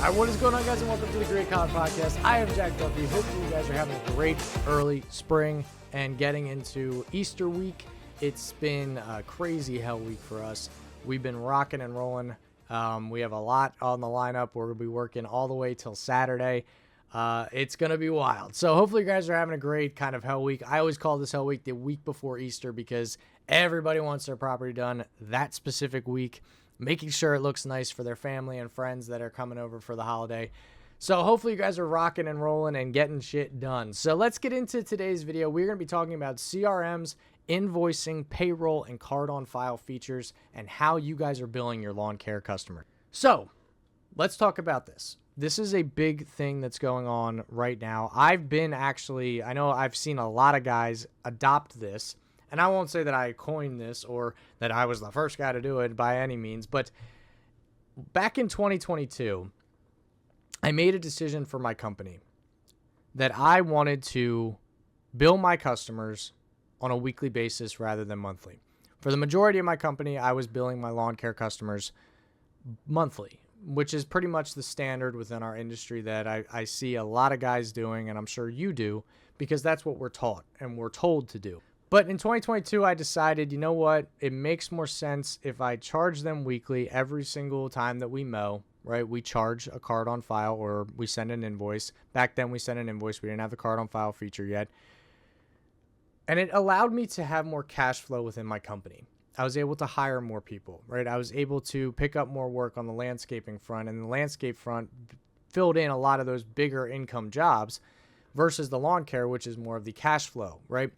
All right, what is going on, guys, and welcome to the Great College Podcast. I am Jack Duffy. Hopefully you guys are having a great early spring and getting into Easter week. It's been a crazy hell week for us. We've been rocking and rolling. We have a lot on the lineup. We're going to be working all the way till Saturday. It's going to be wild. So hopefully you guys are having a great kind of hell week. I always call this hell week the week before Easter because everybody wants their property done that specific week, making sure it looks nice for their family and friends that are coming over for the holiday. So hopefully you guys are rocking and rolling and getting shit done. So let's get into today's video. We're going to be talking about CRMs, invoicing, payroll, and card on file features, and how you guys are billing your lawn care customer. So let's talk about this. This is a big thing that's going on right now. I know I've seen a lot of guys adopt this, and I won't say that I coined this or that I was the first guy to do it by any means, but back in 2022, I made a decision for my company that I wanted to bill my customers on a weekly basis rather than monthly. For the majority of my company, I was billing my lawn care customers monthly, which is pretty much the standard within our industry that I see a lot of guys doing, and I'm sure you do, because that's what we're taught and we're told to do. But in 2022, I decided, you know what? It makes more sense if I charge them weekly every single time that we mow, right? We charge a card on file or we send an invoice. Back then, we sent an invoice. We didn't have the card on file feature yet. And it allowed me to have more cash flow within my company. I was able to hire more people, right? I was able to pick up more work on the landscaping front, and the landscape front filled in a lot of those bigger income jobs versus the lawn care, which is more of the cash flow, right?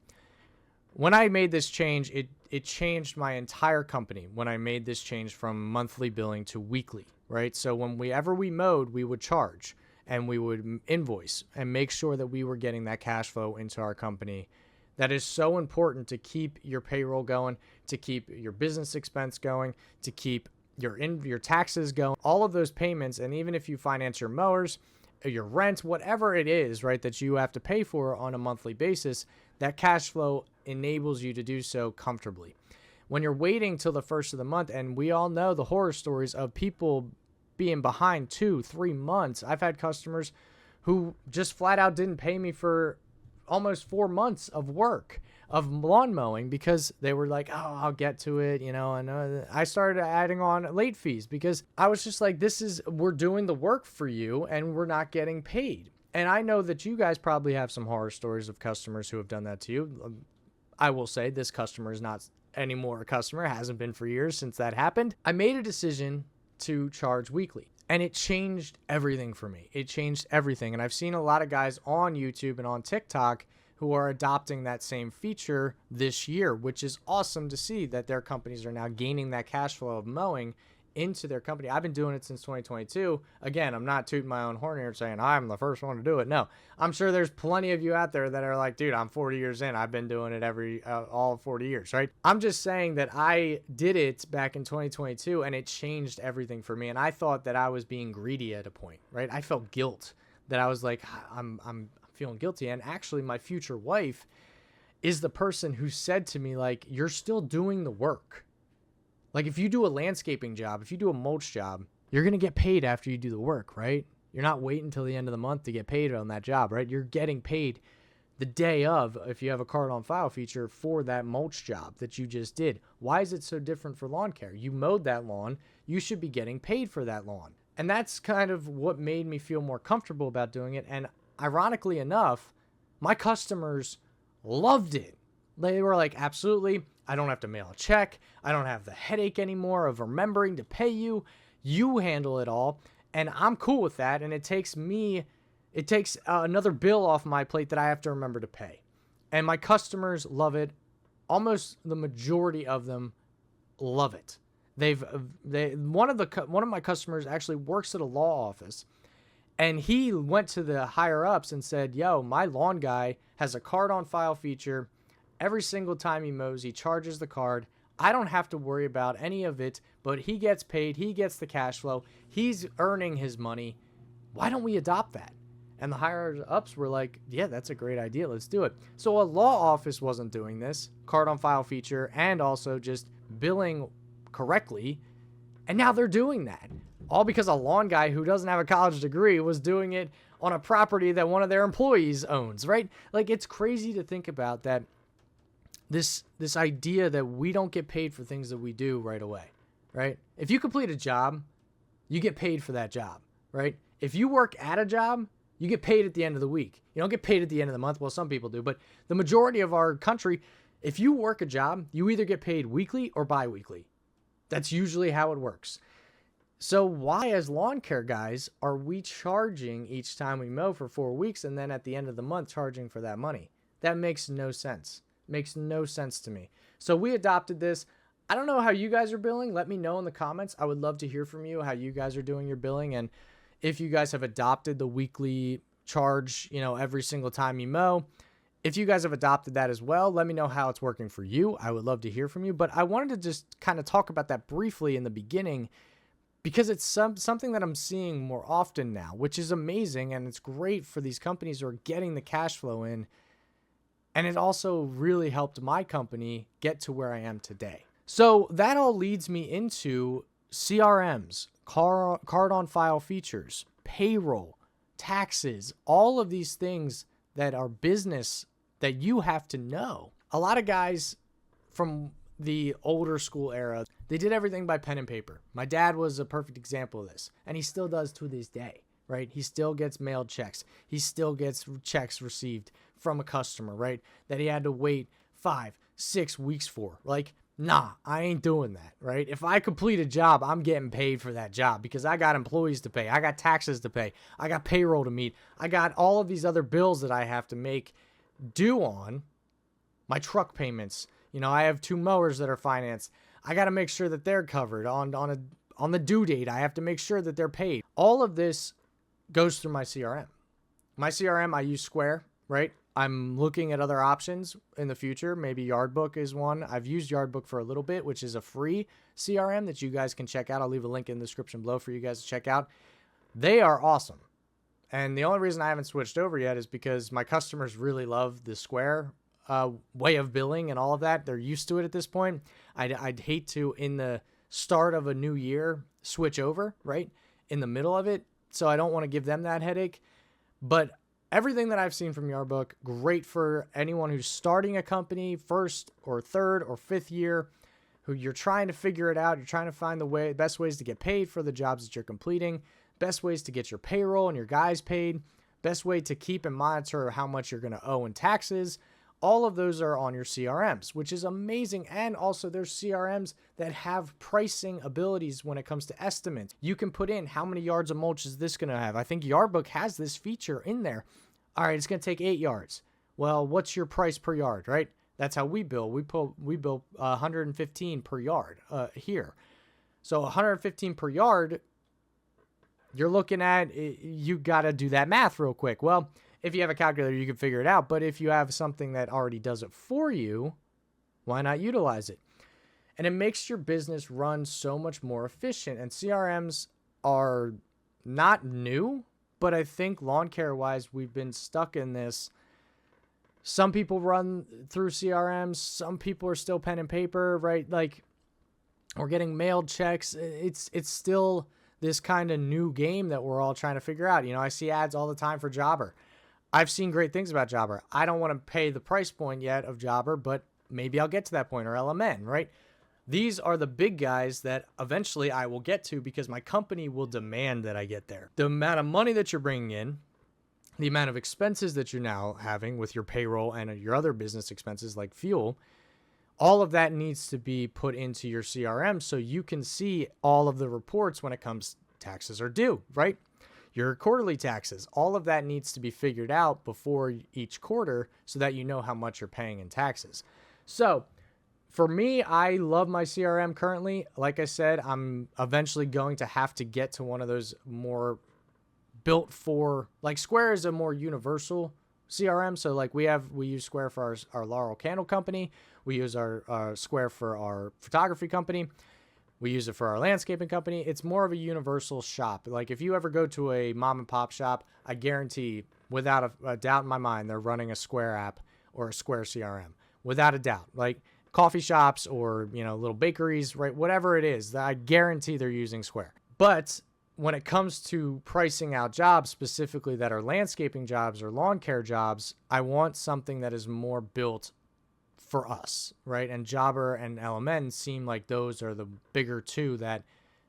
When I made this change, it changed my entire company when I made this change from monthly billing to weekly, right? So whenever we mowed, we would charge and we would invoice and make sure that we were getting that cash flow into our company. That is so important to keep your payroll going, to keep your business expense going, to keep your taxes going, all of those payments. And even if you finance your mowers, your rent, whatever it is, right, that you have to pay for on a monthly basis, that cash flow enables you to do so comfortably. When you're waiting till the first of the month, and we all know the horror stories of people being behind 2-3 months. I've had customers who just flat out didn't pay me for almost 4 months of work of lawn mowing because they were like, oh, I'll get to it, and I started adding on late fees because I was just like, we're doing the work for you and we're not getting paid. And I know that you guys probably have some horror stories of customers who have done that to you. I will say this customer is not anymore a customer, hasn't been for years since that happened. I made a decision to charge weekly. And it changed everything for me. It changed everything. And I've seen a lot of guys on YouTube and on TikTok who are adopting that same feature this year, which is awesome to see that their companies are now gaining that cash flow of mowing into their company. I've been doing it since 2022. Again, I'm not tooting my own horn here saying I'm the first one to do it. No, I'm sure there's plenty of you out there that are like, dude, I'm 40 years in. I've been doing it all 40 years, right? I'm just saying that I did it back in 2022 and it changed everything for me. And I thought that I was being greedy at a point, right? I felt guilt that I was like, I'm feeling guilty. And actually my future wife is the person who said to me, like, you're still doing the work. Like, if you do a landscaping job, if you do a mulch job, you're going to get paid after you do the work, right? You're not waiting until the end of the month to get paid on that job, right? You're getting paid the day of, if you have a card on file feature, for that mulch job that you just did. Why is it so different for lawn care? You mowed that lawn. You should be getting paid for that lawn. And that's kind of what made me feel more comfortable about doing it. And ironically enough, my customers loved it. They were like, absolutely. I don't have to mail a check. I don't have the headache anymore of remembering to pay you. You handle it all. And I'm cool with that. And it takes another bill off my plate that I have to remember to pay. And my customers love it. Almost the majority of them love it. One of my customers actually works at a law office. And he went to the higher ups and said, yo, my lawn guy has a card on file feature. Every single time he mows, he charges the card. I don't have to worry about any of it, but he gets paid. He gets the cash flow. He's earning his money. Why don't we adopt that? And the higher ups were like, yeah, that's a great idea. Let's do it. So a law office wasn't doing this, card on file feature, and also just billing correctly. And now they're doing that. all because a lawn guy who doesn't have a college degree was doing it on a property that one of their employees owns, right? Like, it's crazy to think about that. This idea that we don't get paid for things that we do right away, right? If you complete a job, you get paid for that job, right? If you work at a job, you get paid at the end of the week. You don't get paid at the end of the month. Well, some people do, but the majority of our country, if you work a job, you either get paid weekly or bi-weekly. That's usually how it works. So why, as lawn care guys, are we charging each time we mow for 4 weeks and then at the end of the month charging for that money? That makes no sense. Makes no sense to me. So we adopted this. I don't know how you guys are billing. Let me know in the comments. I would love to hear from you how you guys are doing your billing, and if you guys have adopted the weekly charge, every single time you mow. If you guys have adopted that as well, let me know how it's working for you. I would love to hear from you. But I wanted to just kind of talk about that briefly in the beginning, because it's something that I'm seeing more often now, which is amazing, and it's great for these companies who are getting the cash flow in. And it also really helped my company get to where I am today. So that all leads me into CRMs, card on file features, payroll, taxes, all of these things that are business that you have to know. A lot of guys from the older school era, they did everything by pen and paper. My dad was a perfect example of this, and he still does to this day, right? He still gets mailed checks. He still gets checks received from a customer, right? That he had to wait 5-6 weeks for. Like, nah, I ain't doing that, right? If I complete a job, I'm getting paid for that job because I got employees to pay. I got taxes to pay. I got payroll to meet. I got all of these other bills that I have to make due on. My truck payments. I have 2 mowers that are financed. I got to make sure that they're covered on the due date. I have to make sure that they're paid. All of this goes through my CRM. My CRM, I use Square, right? I'm looking at other options in the future. Maybe Yardbook is one. I've used Yardbook for a little bit, which is a free CRM that you guys can check out. I'll leave a link in the description below for you guys to check out. They are awesome. And the only reason I haven't switched over yet is because my customers really love the Square way of billing and all of that. They're used to it at this point. I'd hate to, in the start of a new year, switch over, right? In the middle of it. So I don't want to give them that headache. But everything that I've seen from Yardbook, great for anyone who's starting a company, first or third or fifth year, who you're trying to figure it out. You're trying to find the best ways to get paid for the jobs that you're completing, best ways to get your payroll and your guys paid, best way to keep and monitor how much you're going to owe in taxes. All of those are on your CRMs, which is amazing. And also there's CRMs that have pricing abilities when it comes to estimates. You can put in how many yards of mulch is this going to have. I think Yardbook has this feature in there. All right, it's going to take 8 yards. Well, what's your price per yard, right? That's how we bill. We bill 115 per yard here. So 115 per yard, you're looking at, you got to do that math real quick. Well, if you have a calculator, you can figure it out. But if you have something that already does it for you, why not utilize it? And it makes your business run so much more efficient. And CRMs are not new, but I think lawn care wise, we've been stuck in this. Some people run through CRMs. Some people are still pen and paper, right? Like, we're getting mailed checks. It's still this kind of new game that we're all trying to figure out. I see ads all the time for Jobber. I've seen great things about Jobber. I don't want to pay the price point yet of Jobber, but maybe I'll get to that point, or LMN, right? These are the big guys that eventually I will get to because my company will demand that I get there. The amount of money that you're bringing in, the amount of expenses that you're now having with your payroll and your other business expenses like fuel, all of that needs to be put into your CRM so you can see all of the reports when it comes taxes are due, right? Your quarterly taxes, all of that needs to be figured out before each quarter so that you know how much you're paying in taxes. So for me, I love my CRM currently. Like I said, I'm eventually going to have to get to one of those more built for, like Square is a more universal CRM. So like we use Square for our Laurel Candle company. We use our Square for our photography company. We use it for our landscaping company. It's more of a universal shop. Like if you ever go to a mom and pop shop, I guarantee without a doubt in my mind, they're running a Square app or a Square CRM without a doubt. Like coffee shops or, little bakeries, right? Whatever it is, I guarantee they're using Square. But when it comes to pricing out jobs specifically that are landscaping jobs or lawn care jobs, I want something that is more built for us, right? And Jobber and LMN seem like those are the bigger two that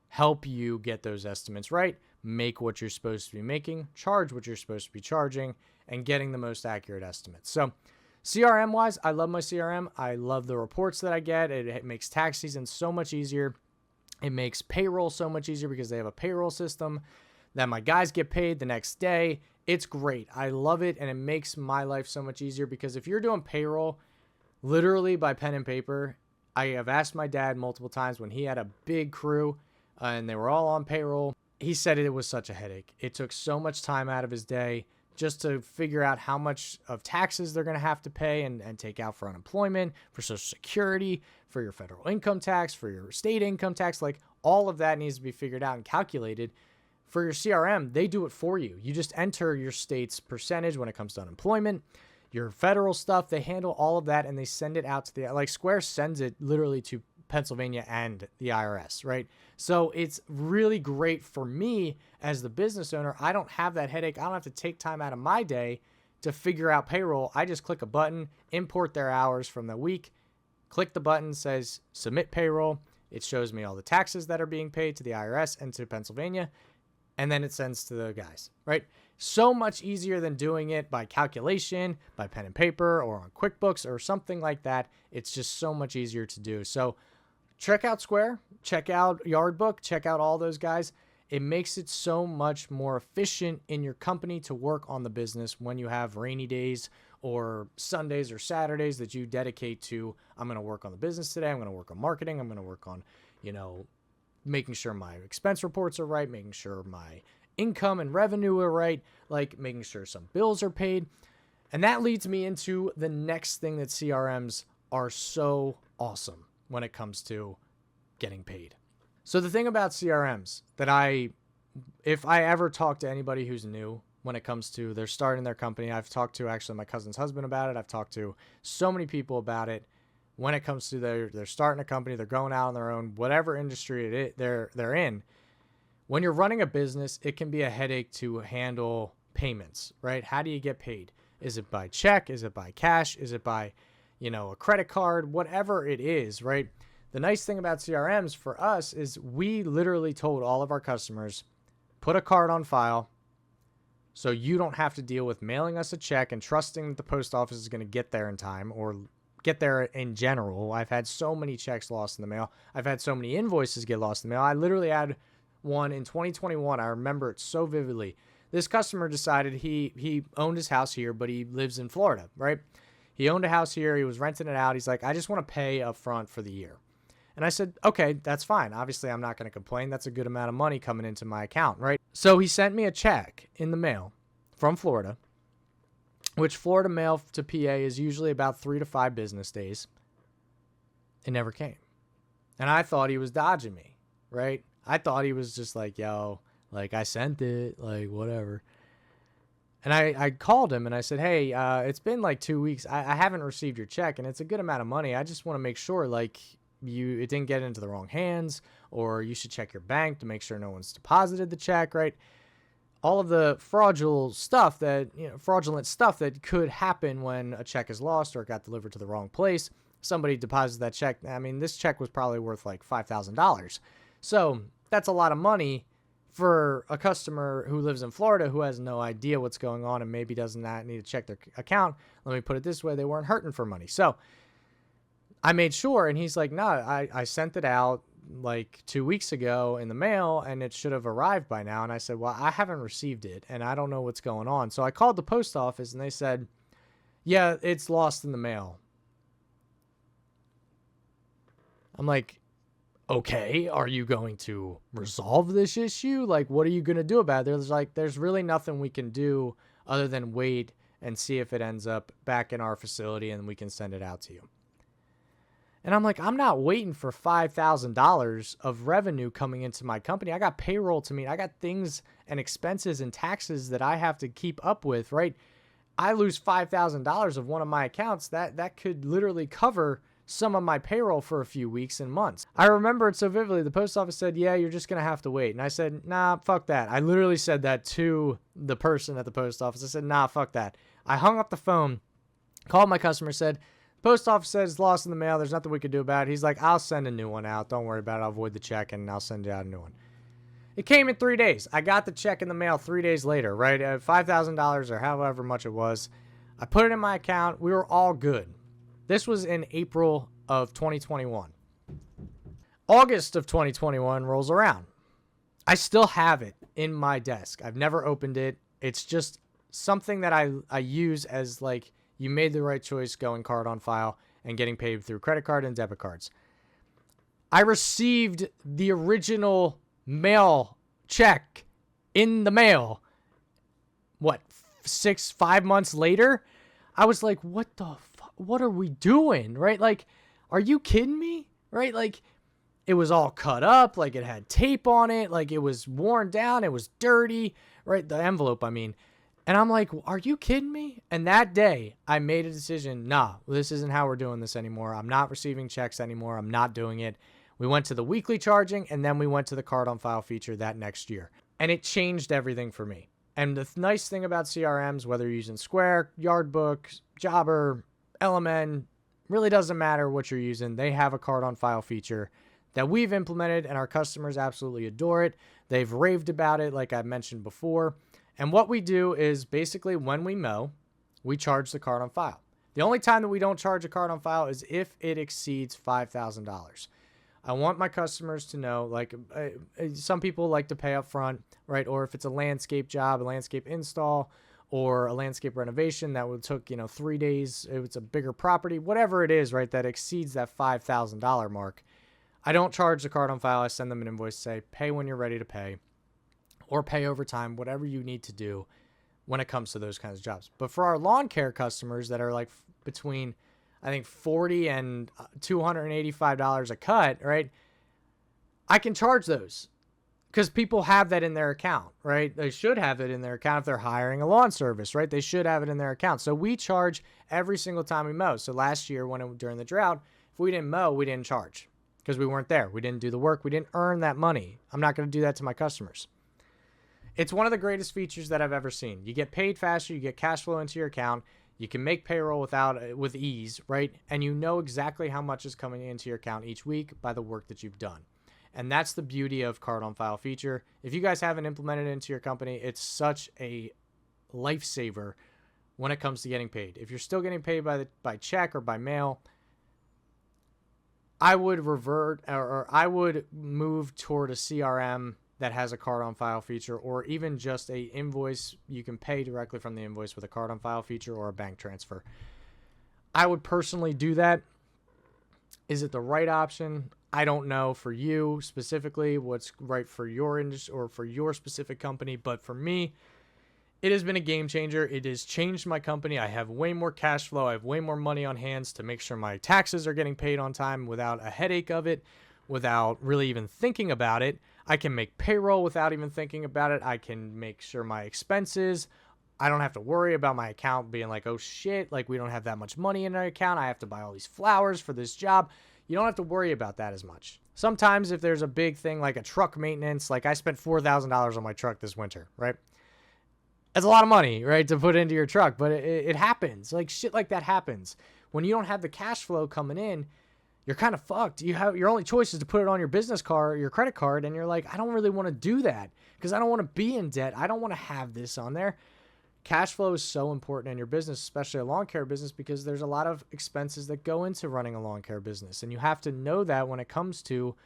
help you get those estimates right, make what you're supposed to be making, charge what you're supposed to be charging, and getting the most accurate estimates. So CRM wise, I love my CRM. I love the reports that I get. It makes tax season so much easier. It makes payroll so much easier because they have a payroll system that my guys get paid the next day. It's great. I love it, and it makes my life so much easier because if you're doing payroll literally by pen and paper, I have asked my dad multiple times when he had a big crew and they were all on payroll. He said it was such a headache. It took so much time out of his day just to figure out how much of taxes they're going to have to pay and take out for unemployment, for Social Security, for your federal income tax, for your state income tax. Like all of that needs to be figured out and calculated. For your CRM, they do it for you. You just enter your state's percentage when it comes to unemployment, your federal stuff. They handle all of that and they send it out to like Square sends it literally to Pennsylvania and the IRS, right? So it's really great for me as the business owner. I don't have that headache. I don't have to take time out of my day to figure out payroll. I just click a button, import their hours from the week, click the button, says submit payroll. It shows me all the taxes that are being paid to the IRS and to Pennsylvania, and then it sends to the guys, right? So much easier than doing it by calculation, by pen and paper, or on QuickBooks or something like that. It's just so much easier to do. So check out Square, check out Yardbook, check out all those guys. It makes it so much more efficient in your company to work on the business when you have rainy days or Sundays or Saturdays that you dedicate to, I'm going to work on the business today. I'm going to work on marketing. I'm going to work on, making sure my expense reports are right, making sure my income and revenue are right, like making sure some bills are paid. And that leads me into the next thing that CRMs are so awesome when it comes to getting paid. So the thing about CRMs that if I ever talk to anybody who's new when it comes to they're starting their company, I've talked to actually my cousin's husband about it. I've talked to so many people about it. When it comes to they're starting a company, they're going out on their own, whatever industry they're in. When you're running a business, it can be a headache to handle payments, right? How do you get paid? Is it by check? Is it by cash? Is it by, a credit card? Whatever it is, right? The nice thing about CRMs for us is we literally told all of our customers, put a card on file so you don't have to deal with mailing us a check and trusting that the post office is going to get there in time or get there in general. I've had so many checks lost in the mail. I've had so many invoices get lost in the mail. I literally had one in 2021. I remember it so vividly. This customer decided he owned his house here, but he lives in Florida, right? He owned a house here. He was renting it out. He's like, I just want to pay up front for the year. And I said, okay, that's fine. Obviously, I'm not going to complain. That's a good amount of money coming into my account, right? So he sent me a check in the mail from Florida, which Florida mail to PA is usually about 3 to 5 business days. It never came. And I thought he was dodging me, right? I thought he was just like, yo, like I sent it, like whatever. And I called him and I said, hey, it's been like 2 weeks. I haven't received your check and it's a good amount of money. I just want to make sure like it didn't get into the wrong hands, or you should check your bank to make sure no one's deposited the check, right? All of the fraudulent stuff that could happen when a check is lost or it got delivered to the wrong place. Somebody deposits that check. I mean, this check was probably worth like $5,000. So that's a lot of money for a customer who lives in Florida who has no idea what's going on and maybe does not need to check their account. Let me put it this way. They weren't hurting for money. So I made sure, and he's like, no, I sent it out like 2 weeks ago in the mail and it should have arrived by now. And I said, well, I haven't received it and I don't know what's going on. So I called the post office and they said, yeah, it's lost in the mail. I'm like, okay, are you going to resolve this issue? Like, what are you going to do about it? There's really nothing we can do other than wait and see if it ends up back in our facility and we can send it out to you. And I'm like, I'm not waiting for $5,000 of revenue coming into my company. I got payroll to meet. I got things and expenses and taxes that I have to keep up with, right? I lose $5,000 of one of my accounts. That could literally cover some of my payroll for a few weeks and months. I remember it so vividly. The post office said, yeah, you're just going to have to wait. And I said, nah, fuck that. I literally said that to the person at the post office. I said, nah, fuck that. I hung up the phone, called my customer, said, post office said it's lost in the mail. There's nothing we can do about it. He's like, I'll send a new one out. Don't worry about it. I'll void the check and I'll send you out a new one. It came in 3 days. I got the check in the mail 3 days later, right? $5,000 or however much it was. I put it in my account. We were all good. This was in April of 2021. August of 2021 rolls around. I still have it in my desk. I've never opened it. It's just something that I use as like, you made the right choice going card on file and getting paid through credit card and debit cards. I received the original mail check in the mail. 5 months later? I was like, what the fuck? What are we doing? Right? Like, are you kidding me? Right? Like, it was all cut up. Like, it had tape on it. Like, it was worn down. It was dirty. Right? The envelope, I mean. And I'm like, are you kidding me? And that day, I made a decision. Nah, this isn't how we're doing this anymore. I'm not receiving checks anymore. I'm not doing it. We went to the weekly charging, and then we went to the card on file feature that next year. And it changed everything for me. And the nice thing about CRMs, whether you're using Square, Yardbook, Jobber, LMN, really doesn't matter what you're using. They have a card on file feature that we've implemented, and our customers absolutely adore it. They've raved about it, like I mentioned before. And what we do is basically when we mow, we charge the card on file. The only time that we don't charge a card on file is if it exceeds $5,000. I want my customers to know, like, some people like to pay up front, right? Or if it's a landscape job, a landscape install, or a landscape renovation that would took, 3 days, if it's a bigger property, whatever it is, right, that exceeds that $5,000 mark. I don't charge the card on file. I send them an invoice, say, pay when you're ready to pay, or pay over time, whatever you need to do when it comes to those kinds of jobs. But for our lawn care customers that are like between, I think, $40 and $285 a cut, right? I can charge those because people have that in their account, right? They should have it in their account if they're hiring a lawn service, right? They should have it in their account. So we charge every single time we mow. So last year during the drought, if we didn't mow, we didn't charge because we weren't there. We didn't do the work. We didn't earn that money. I'm not going to do that to my customers. It's one of the greatest features that I've ever seen. You get paid faster. You get cash flow into your account. You can make payroll with ease, right? And you know exactly how much is coming into your account each week by the work that you've done. And that's the beauty of card on file feature. If you guys haven't implemented it into your company, it's such a lifesaver when it comes to getting paid. If you're still getting paid by check or by mail, I would revert or I would move toward a CRM that has a card on file feature, or even just a invoice. You can pay directly from the invoice with a card on file feature or a bank transfer. I would personally do that. Is it the right option? I don't know for you specifically what's right for your industry or for your specific company, but for me, it has been a game changer. It has changed my company. I have way more cash flow. I have way more money on hands to make sure my taxes are getting paid on time without a headache of it, without really even thinking about it. I can make payroll without even thinking about it. I can make sure my expenses, I don't have to worry about my account being like, oh shit, like we don't have that much money in our account. I have to buy all these flowers for this job. You don't have to worry about that as much. Sometimes if there's a big thing like a truck maintenance, like I spent $4,000 on my truck this winter, right? It's a lot of money, right, to put into your truck, but it happens. Like shit like that happens. When you don't have the cash flow coming in, you're kind of fucked. Your only choice is to put it on your business card, your credit card, and you're like, I don't really want to do that because I don't want to be in debt. I don't want to have this on there. Cash flow is so important in your business, especially a lawn care business, because there's a lot of expenses that go into running a lawn care business. And you have to know that when it comes to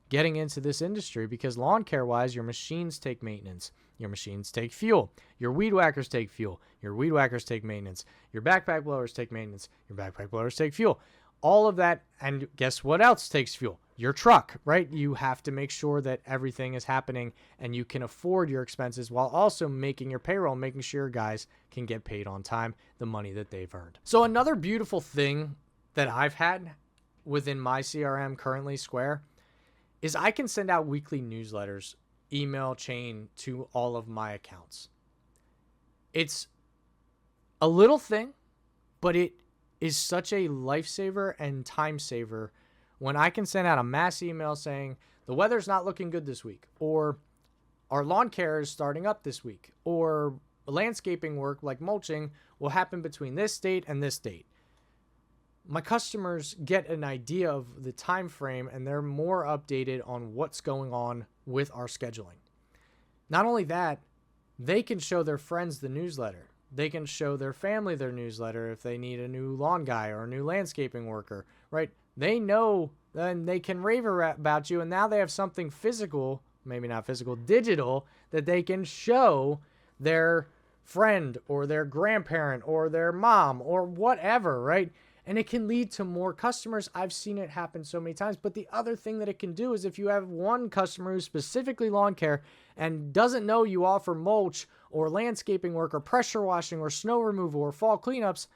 getting into this industry, because lawn care wise, your machines take maintenance. Your machines take fuel. Your weed whackers take fuel. Your weed whackers take maintenance. Your backpack blowers take maintenance. Your backpack blowers take fuel. All of that, and guess what else takes fuel? Your truck, right? You have to make sure that everything is happening and you can afford your expenses while also making your payroll, making sure guys can get paid on time, the money that they've earned. So another beautiful thing that I've had within my CRM currently, Square, is I can send out weekly newsletters, email chain to all of my accounts. It's a little thing, but it is such a lifesaver and time saver when I can send out a mass email saying the weather's not looking good this week, or our lawn care is starting up this week, or landscaping work like mulching will happen between this date and this date. My customers get an idea of the time frame and they're more updated on what's going on with our scheduling. Not only that, they can show their friends the newsletter. They can show their family their newsletter if they need a new lawn guy or a new landscaping worker, right? They know, and they can rave about you, and now they have something physical, maybe not physical, digital, that they can show their friend or their grandparent or their mom or whatever, right? And it can lead to more customers. I've seen it happen so many times. But the other thing that it can do is if you have one customer who's specifically lawn care and doesn't know you offer mulch or landscaping work or pressure washing or snow removal or fall cleanups,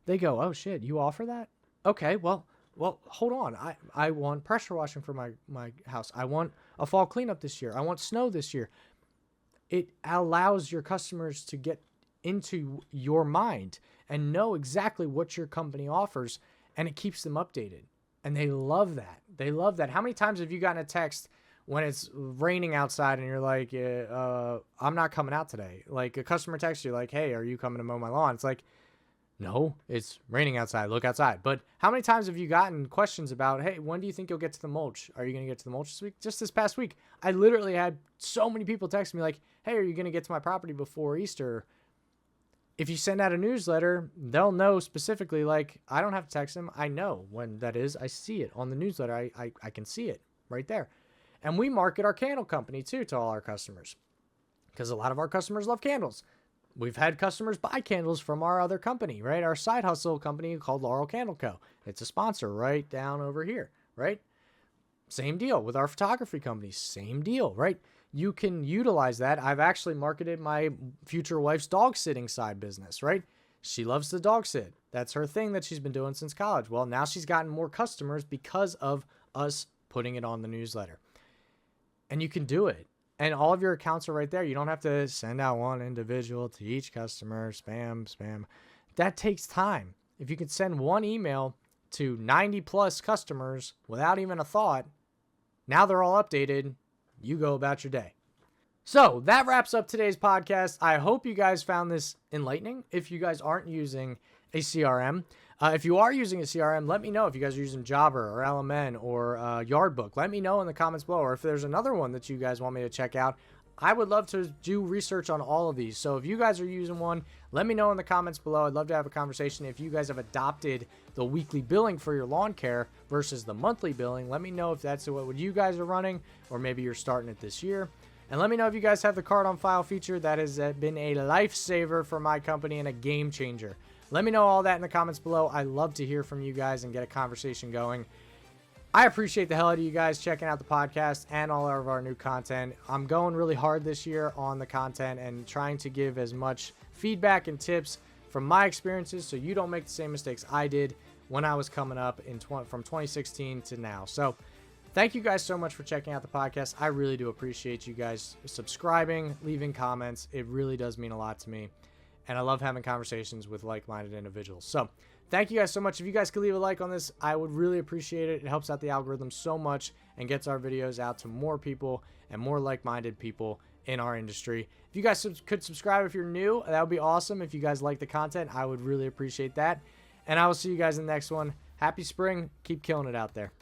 they go, oh shit, you offer that? Okay, well, hold on. I want pressure washing for my house. I want a fall cleanup this year. I want snow this year. It allows your customers to get into your mind and know exactly what your company offers, and it keeps them updated. And they love that. They love that. How many times have you gotten a text when it's raining outside and you're like, I'm not coming out today? Like a customer texts you like, hey, are you coming to mow my lawn? It's like, no, it's raining outside. Look outside. But how many times have you gotten questions about, hey, when do you think you'll get to the mulch? Are you going to get to the mulch this week? Just this past week, I literally had so many people text me like, hey, are you going to get to my property before Easter? If you send out a newsletter, they'll know specifically, like, I don't have to text them. I know when that is. I see it on the newsletter. I can see it right there. And we market our candle company too to all our customers because a lot of our customers love candles. We've had customers buy candles from our other company, right? Our side hustle company called Laurel Candle Co. It's a sponsor right down over here, right? Same deal with our photography company. Same deal, right? You can utilize that. I've actually marketed my future wife's dog sitting side business, right? She loves to dog sit. That's her thing that she's been doing since college. Well, now she's gotten more customers because of us putting it on the newsletter. And you can do it. And all of your accounts are right there. You don't have to send out one individual to each customer, spam. That takes time. If you can send one email to 90 plus customers without even a thought, now they're all updated. You go about your day. So that wraps up today's podcast. I hope you guys found this enlightening. If you guys aren't using a CRM, if you are using a CRM, let me know. If you guys are using Jobber or LMN or Yardbook, let me know in the comments below. Or if there's another one that you guys want me to check out, I would love to do research on all of these. So if you guys are using one, let me know in the comments below. I'd love to have a conversation. If you guys have adopted the weekly billing for your lawn care versus the monthly billing, let me know if that's what you guys are running, or maybe you're starting it this year. And let me know if you guys have the card on file feature. That has been a lifesaver for my company and a game changer. Let me know all that in the comments below. I love to hear from you guys and get a conversation going. I appreciate the hell out of you guys checking out the podcast and all of our new content. I'm going really hard this year on the content and trying to give as much feedback and tips from my experiences so you don't make the same mistakes I did when I was coming up from 2016 to now. So thank you guys so much for checking out the podcast. I really do appreciate you guys subscribing, leaving comments. It really does mean a lot to me. And I love having conversations with like-minded individuals. So thank you guys so much. If you guys could leave a like on this, I would really appreciate it. It helps out the algorithm so much and gets our videos out to more people and more like-minded people in our industry. If you guys could subscribe if you're new, that would be awesome. If you guys like the content, I would really appreciate that. And I will see you guys in the next one. Happy spring. Keep killing it out there.